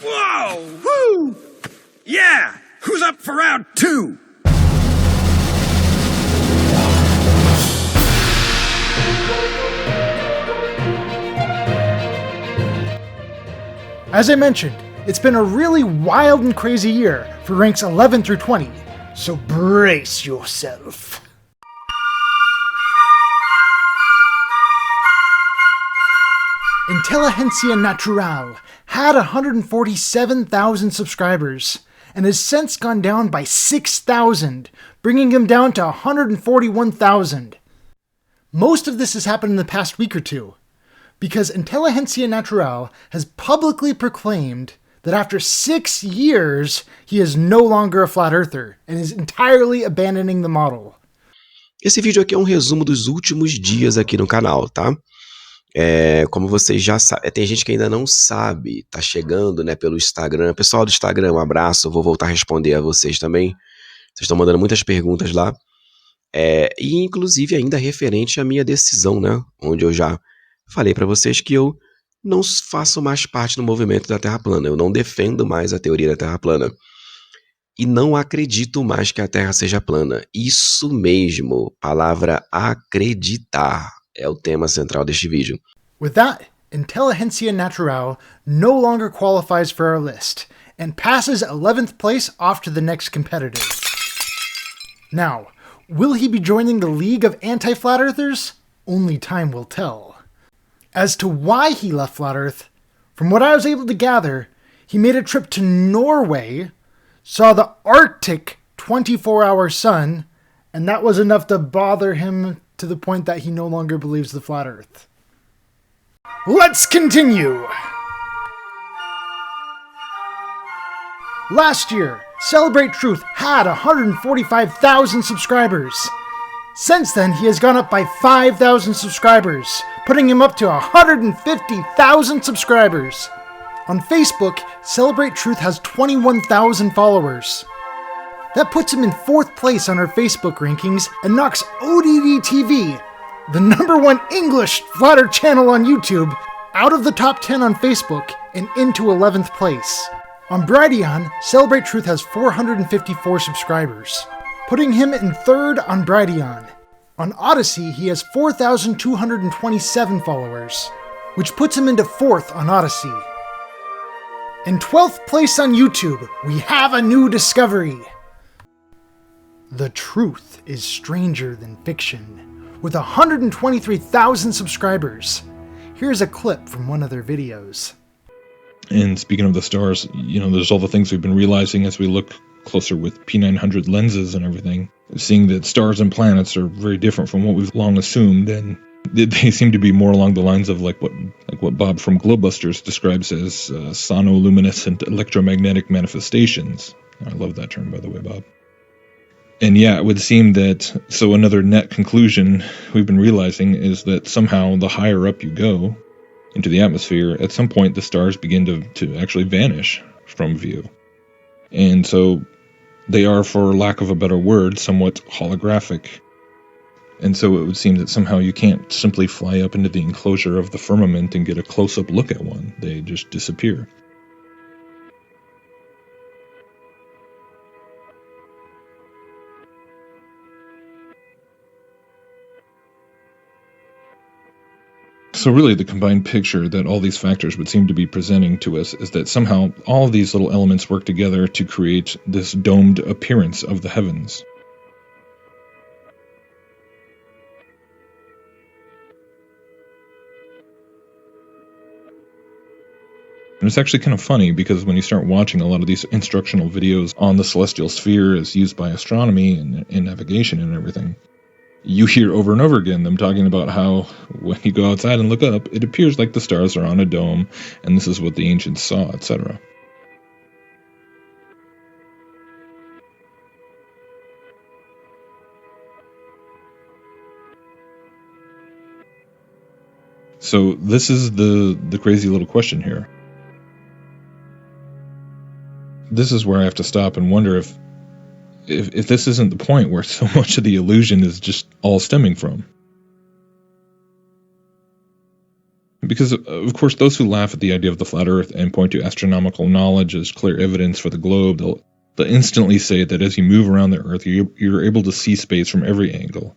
Whoa! Woo! Yeah! Who's up for round 2? As I mentioned, it's been a really wild and crazy year for ranks 11 through 20, so brace yourself. InstaNatural had 147,000 subscribers and has since gone down by 6,000, bringing him down to 141,000. Most of this has happened in the past week or two, because InstaNatural has publicly proclaimed that after 6 years, he is no longer a flat earther and is entirely abandoning the model. Esse vídeo aqui é um resumo dos últimos dias aqui no canal, tá? Como vocês já sabem, tem gente que ainda não sabe, tá chegando, né, pelo Instagram. Pessoal do Instagram, um abraço, eu vou voltar a responder a vocês também. Vocês estão mandando muitas perguntas lá. E inclusive ainda referente à minha decisão, né, onde eu já falei pra vocês que eu não faço mais parte do movimento da Terra plana. Eu não defendo mais a teoria da Terra plana. E não acredito mais que a Terra seja plana. Isso mesmo, palavra acreditar. É o tema central deste vídeo. With that, InstaNatural no longer qualifies for our list and passes 11th place off to the next competitor. Now, will he be joining the League of Anti-Flat Earthers? Only time will tell. As to why he left Flat Earth, from what I was able to gather, he made a trip to Norway, saw the Arctic 24-hour sun, and that was enough to bother him to the point that he no longer believes the flat earth. Let's continue! Last year, CelebrateTruth had 145,000 subscribers. Since then, he has gone up by 5,000 subscribers, putting him up to 150,000 subscribers. On Facebook, CelebrateTruth has 21,000 followers. That puts him in 4th place on our Facebook rankings and knocks ODD TV, the #1 English flat earth channel on YouTube, out of the top 10 on Facebook and into 11th place. On Brighteon, CelebrateTruth has 454 subscribers, putting him in 3rd on Brighteon. On Odyssey, he has 4,227 followers, which puts him into 4th on Odyssey. In 12th place on YouTube, we have a new discovery. The truth is stranger than fiction, with 123,000 subscribers. Here's a clip from one of their videos. And speaking of the stars, there's all the things we've been realizing as we look closer with P900 lenses and everything, seeing that stars and planets are very different from what we've long assumed, and they seem to be more along the lines of like what Bob from Globebusters describes as sonoluminescent electromagnetic manifestations. I love that term, by the way, Bob. And yeah, it would seem that, so another net conclusion we've been realizing is that somehow the higher up you go into the atmosphere, at some point the stars begin to actually vanish from view. And so they are, for lack of a better word, somewhat holographic. And so it would seem that somehow you can't simply fly up into the enclosure of the firmament and get a close-up look at one. They just disappear. So really the combined picture that all these factors would seem to be presenting to us is that somehow all of these little elements work together to create this domed appearance of the heavens. And it's actually kind of funny because when you start watching a lot of these instructional videos on the celestial sphere as used by astronomy and navigation and everything, you hear over and over again them talking about how when you go outside and look up, it appears like the stars are on a dome, and this is what the ancients saw, etc. So this is the crazy little question here. This is where I have to stop and wonder if this isn't the point where so much of the illusion is just all stemming from. because, of course, those who laugh at the idea of the flat Earth and point to astronomical knowledge as clear evidence for the globe, they'll instantly say that as you move around the Earth, you're able to see space from every angle.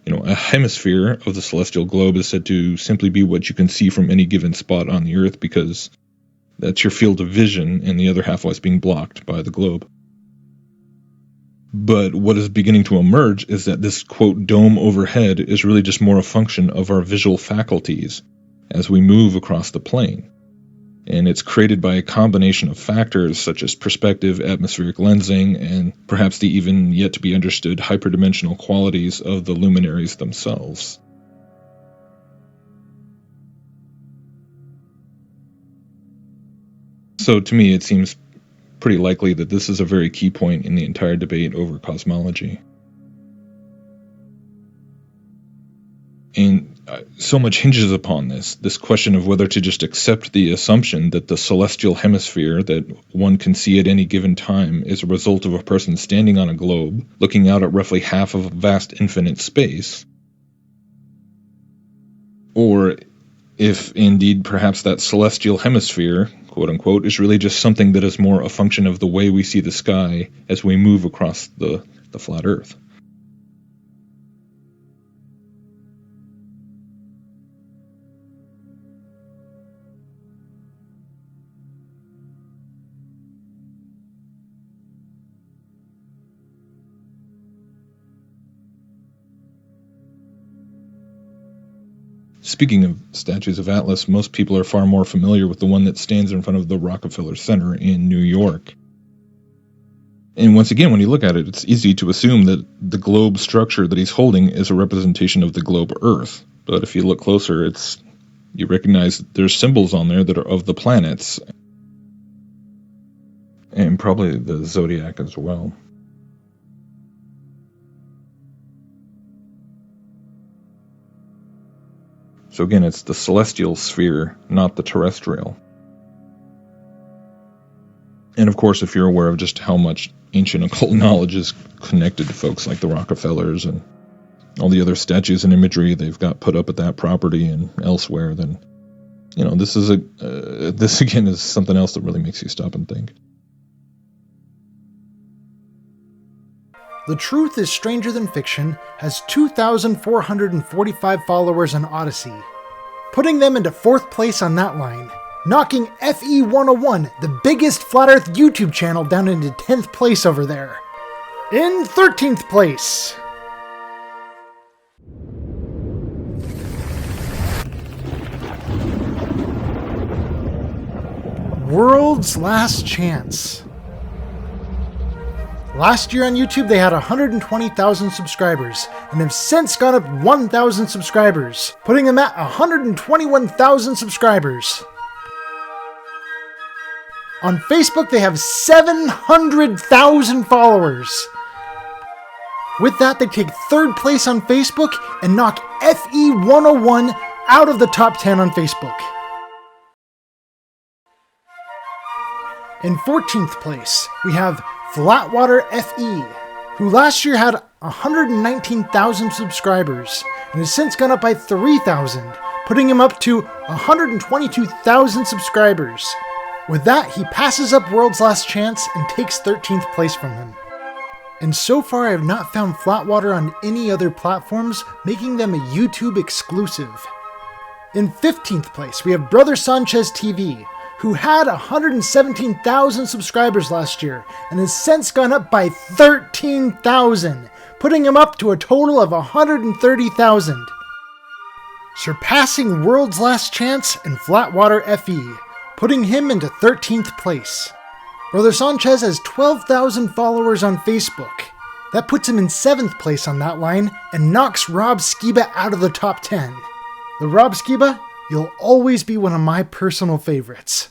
A hemisphere of the celestial globe is said to simply be what you can see from any given spot on the Earth, because that's your field of vision, and the other half was being blocked by the globe. But what is beginning to emerge is that this, quote, dome overhead is really just more a function of our visual faculties as we move across the plane. And it's created by a combination of factors such as perspective, atmospheric lensing, and perhaps the even yet to be understood hyperdimensional qualities of the luminaries themselves. So to me, it seems pretty likely that this is a very key point in the entire debate over cosmology. And so much hinges upon this question of whether to just accept the assumption that the celestial hemisphere that one can see at any given time is a result of a person standing on a globe, looking out at roughly half of a vast infinite space, or if indeed perhaps that celestial hemisphere, quote unquote, is really just something that is more a function of the way we see the sky as we move across the flat Earth. Speaking of statues of Atlas, most people are far more familiar with the one that stands in front of the Rockefeller Center in New York. And once again, when you look at it, it's easy to assume that the globe structure that he's holding is a representation of the globe Earth. But if you look closer, you recognize that there's symbols on there that are of the planets, and probably the zodiac as well. So again, it's the celestial sphere, not the terrestrial. And of course, if you're aware of just how much ancient occult knowledge is connected to folks like the Rockefellers and all the other statues and imagery they've got put up at that property and elsewhere, then, this again is something else that really makes you stop and think. The Truth is Stranger Than Fiction has 2,445 followers on Odyssey, putting them into 4th place on that line, knocking FE101, the biggest Flat Earth YouTube channel, down into 10th place over there. In 13th place, World's Last Chance. Last year on YouTube, they had 120,000 subscribers, and have since gone up 1,000 subscribers, putting them at 121,000 subscribers. On Facebook, they have 700,000 followers. With that, they take 3rd place on Facebook and knock FE101 out of the top 10 on Facebook. In 14th place, we have Flatwater Fe, who last year had 119,000 subscribers and has since gone up by 3,000, putting him up to 122,000 subscribers. With that, he passes up World's Last Chance and takes 13th place from him. And so far, I have not found Flatwater on any other platforms, making them a YouTube exclusive. In 15th place, we have Brother Sanchez TV, who had 117,000 subscribers last year and has since gone up by 13,000, putting him up to a total of 130,000, surpassing World's Last Chance and Flatwater Fe, putting him into 13th place. Brother Sanchez has 12,000 followers on Facebook. That puts him in 7th place on that line and knocks Rob Skiba out of the top 10. The Rob Skiba, you'll always be one of my personal favorites.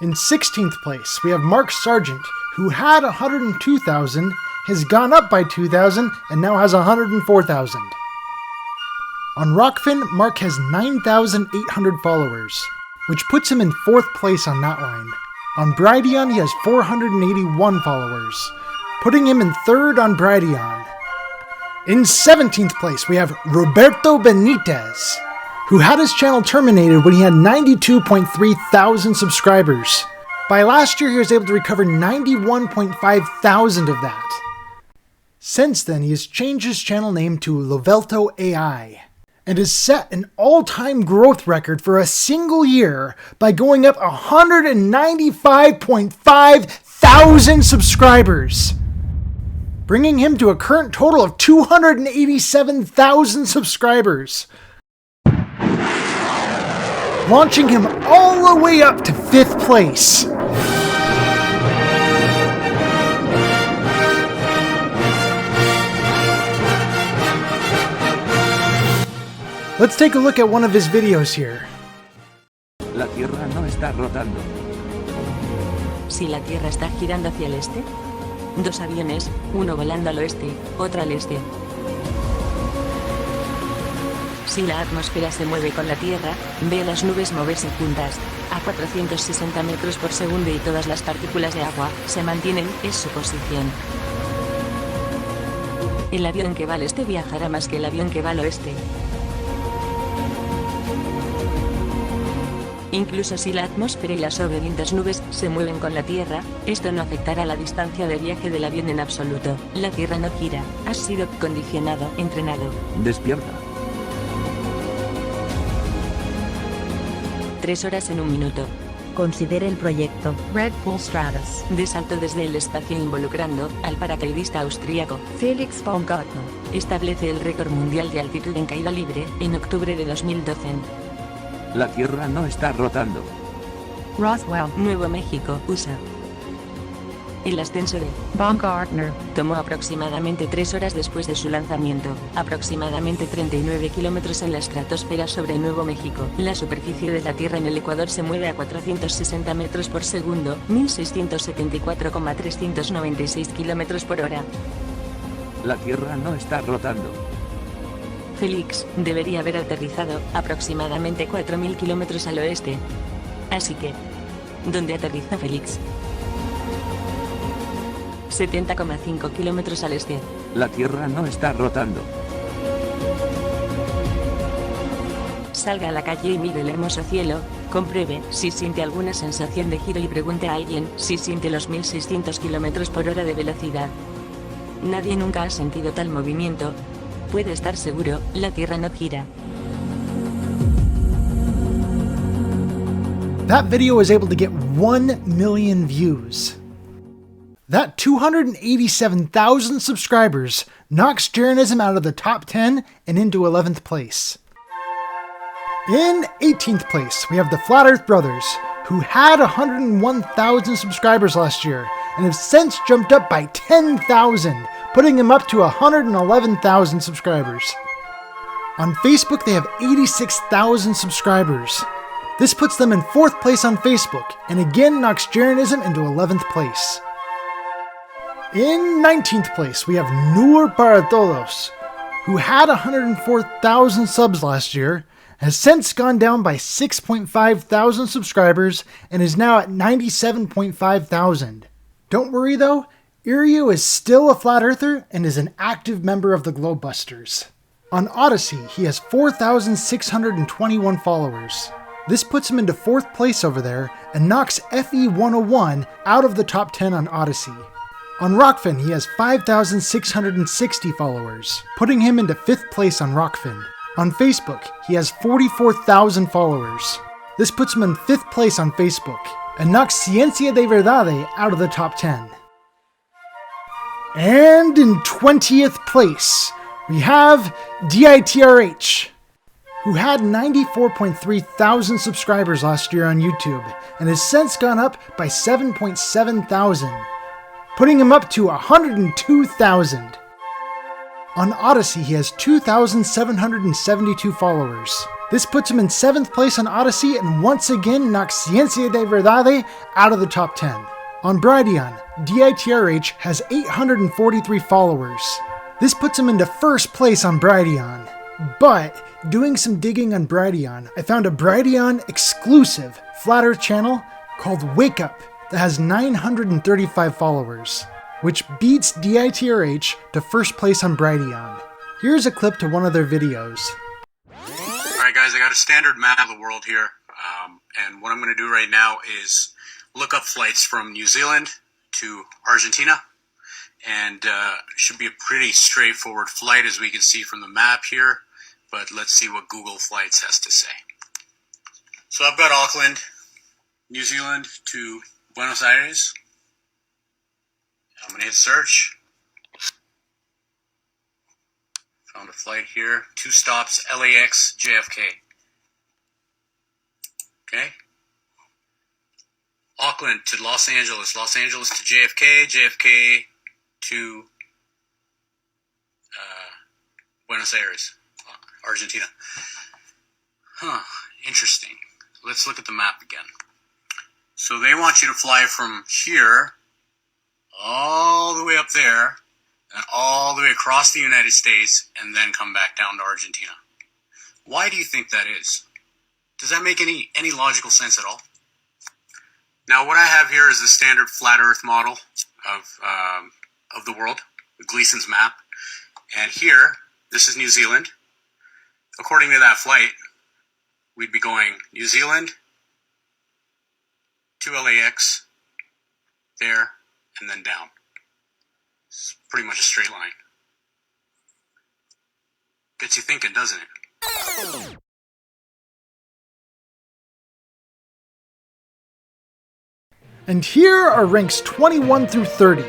In 16th place, we have Mark Sergent, who had 102,000, has gone up by 2,000, and now has 104,000. On Rockfin, Mark has 9,800 followers, which puts him in 4th place on that line. On Brighteon, he has 481 followers, putting him in 3rd on Brighteon. In 17th place, we have Roberto Benitez, who had his channel terminated when he had 92.3 thousand subscribers. By last year, he was able to recover 91.5 thousand of that. Since then, he has changed his channel name to Roberto AI, and has set an all-time growth record for a single year by going up 195.5 thousand subscribers, bringing him to a current total of 287,000 subscribers, launching him all the way up to 5th place. Let's take a look at one of his videos here. La Tierra no está rotando. Si la Tierra está girando hacia el este. Dos aviones, uno volando al oeste, otro al este. Si la atmósfera se mueve con la Tierra, ve las nubes moverse juntas, a 460 metros por segundo y todas las partículas de agua se mantienen en su posición. El avión que va al este viajará más que el avión que va al oeste. Incluso si la atmósfera y las sobrevivientes nubes se mueven con la Tierra, esto no afectará la distancia de viaje del avión en absoluto. La Tierra no gira, has sido condicionado, entrenado. Despierta. 3 horas en 1 minuto. Considere el proyecto Red Bull Stratus De salto desde el espacio involucrando al paracaidista austríaco Felix Baumgartner. Establece el récord mundial de altitud en caída libre en octubre de 2012. La Tierra no está rotando. Roswell Nuevo México, USA. El ascenso de Baumgartner. tomó aproximadamente 3 horas después de su lanzamiento, aproximadamente 39 kilómetros en la estratosfera sobre Nuevo México. La superficie de la Tierra en el Ecuador se mueve a 460 metros por segundo, 1674,396 kilómetros por hora. La Tierra no está rotando. Félix debería haber aterrizado aproximadamente 4.000 kilómetros al oeste. Así que, ¿dónde aterriza Félix? 70,5 kilómetros al este. La Tierra no está rotando. Salga a la calle y mire el hermoso cielo, compruebe si siente alguna sensación de giro y pregunte a alguien si siente los 1600 kilómetros por hora de velocidad. Nadie nunca ha sentido tal movimiento. Puede estar seguro, la Tierra no gira. That video was able to get 1 million views. That 287,000 subscribers knocks Jeranism out of the top 10 and into 11th place. In 18th place, we have the Flat Earth Brothers, who had 101,000 subscribers last year and have since jumped up by 10,000, putting them up to 111,000 subscribers. On Facebook, they have 86,000 subscribers. This puts them in 4th place on Facebook, and again knocks Jeranism into 11th place. In 19th place, we have Nur Barados, who had 104,000 subs last year, has since gone down by 6.5 thousand subscribers, and is now at 97.5 thousand. Don't worry though, Iryu is still a flat earther and is an active member of the Globebusters. On Odyssey, he has 4,621 followers. This puts him into 4th place over there and knocks FE101 out of the top 10 on Odyssey. On Rockfin, he has 5,660 followers, putting him into 5th place on Rockfin. On Facebook, he has 44,000 followers. This puts him in 5th place on Facebook, and knocks Ciencia de Verdade out of the top 10. And in 20th place, we have DITRH, who had 94.3 thousand subscribers last year on YouTube, and has since gone up by 7.7 thousand, putting him up to 102,000. On Odyssey, he has 2,772 followers. This puts him in 7th place on Odyssey and once again knocks Ciencia de Verdade out of the top 10. On Brighteon, DITRH has 843 followers. This puts him into 1st place on Brighteon. But, doing some digging on Brighteon, I found a Brighteon exclusive Flat Earth channel called Wake Up that has 935 followers, which beats DITRH to 1st place on Brighteon. Here's a clip to one of their videos. Alright guys, guys, I got a standard map of the world here. And what I'm going to do right now is look up flights from New Zealand to Argentina. And should be a pretty straightforward flight, as we can see from the map here. But let's see what Google Flights has to say. So I've got Auckland, New Zealand to Buenos Aires. I'm going to hit search. Found a flight here. 2 stops, LAX, JFK. Okay. Auckland to Los Angeles to JFK, JFK to Buenos Aires, Argentina. Interesting. Let's look at the map again. So they want you to fly from here all the way up there and all the way across the United States and then come back down to Argentina. Why do you think that is? Does that make any logical sense at all? Now, what I have here is the standard flat Earth model of the world, Gleason's map. And here, this is New Zealand. According to that flight, we'd be going New Zealand to LAX, there, and then down. It's pretty much a straight line. Gets you thinking, doesn't it? And here are ranks 21 through 30.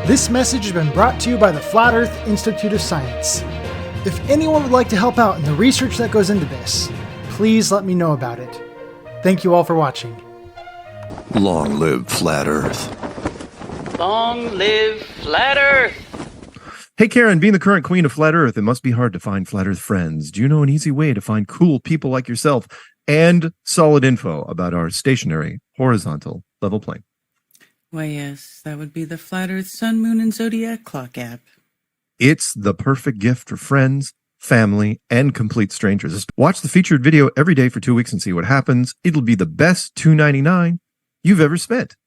This message has been brought to you by the Flat Earth Institute of Science. If anyone would like to help out in the research that goes into this, please let me know about it. Thank you all for watching. Long live Flat Earth. Long live Flat Earth. Hey Karen, being the current queen of Flat Earth, it must be hard to find Flat Earth friends. Do you know an easy way to find cool people like yourself and solid info about our stationary, horizontal level plane? Why, yes, that would be the Flat Earth Sun, Moon, and Zodiac Clock app. It's the perfect gift for friends, family, and complete strangers. Just watch the featured video every day for 2 weeks and see what happens. It'll be the best $2.99 you've ever spent.